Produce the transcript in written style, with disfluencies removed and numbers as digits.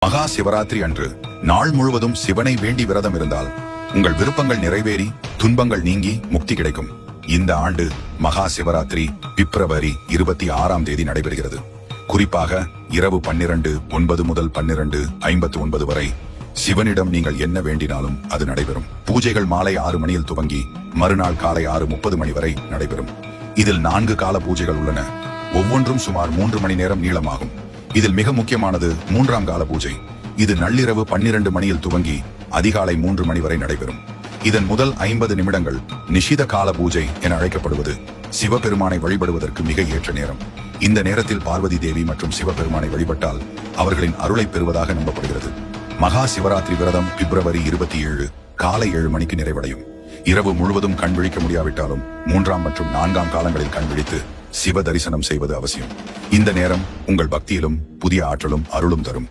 மகா சிவராத்திரி அன்று நாள் முழுவதும் சிவனை வேண்டி விரதம் இருந்தால் உங்கள் விருப்பங்கள் நிறைவேறி துன்பங்கள் நீங்கி முக்தி கிடைக்கும். இந்த ஆண்டு மகா சிவராத்திரி பிப்ரவரி 26ஆம் தேதி நடைபெறுகிறது. குறிப்பாக இரவு 12:09 முதல் 12:59 வரை சிவனிடம் நீங்கள் என்ன வேண்டினாலும் அது நடைபெறும். பூஜைகள் மாலை 6 மணியில் துவங்கி மறுநாள் காலை 6:30 மணி வரை நடைபெறும். இதில் 4 கால பூஜைகள் உள்ளன. ஒவ்வொன்றும் சுமார் 3 மணி நேரம் நீளமாகும். இதில் மிக முக்கியமானது 3ஆம் கால பூஜை. இது நள்ளிரவு 12 மணியில் துவங்கி அதிகாலை 3 மணி வரை நடைபெறும். இதன் முதல் 50 நிமிடங்கள் நிஷித கால பூஜை என அழைக்கப்படுவது சிவபெருமானை வழிபடுவதற்கு மிக ஏற்ற நேரம். இந்த நேரத்தில் பார்வதி தேவி மற்றும் சிவபெருமானை வழிபட்டால் அவர்களின் அருளை பெறுவதாக நம்பப்படுகிறது. மகா சிவராத்திரி விரதம் பிப்ரவரி 27 காலை 7 மணிக்கு நிறைவடையும். இரவு முழுவதும் கண் விழிக்க முடியாவிட்டாலும் 3ஆம் மற்றும் 4ஆம் காலங்களில் கண் விழித்து சிவ தரிசனம் செய்வது அவசியம். இந்த நேரம் உங்கள் பக்தியிலும் புதிய ஆற்றலும் அருளும் தரும்.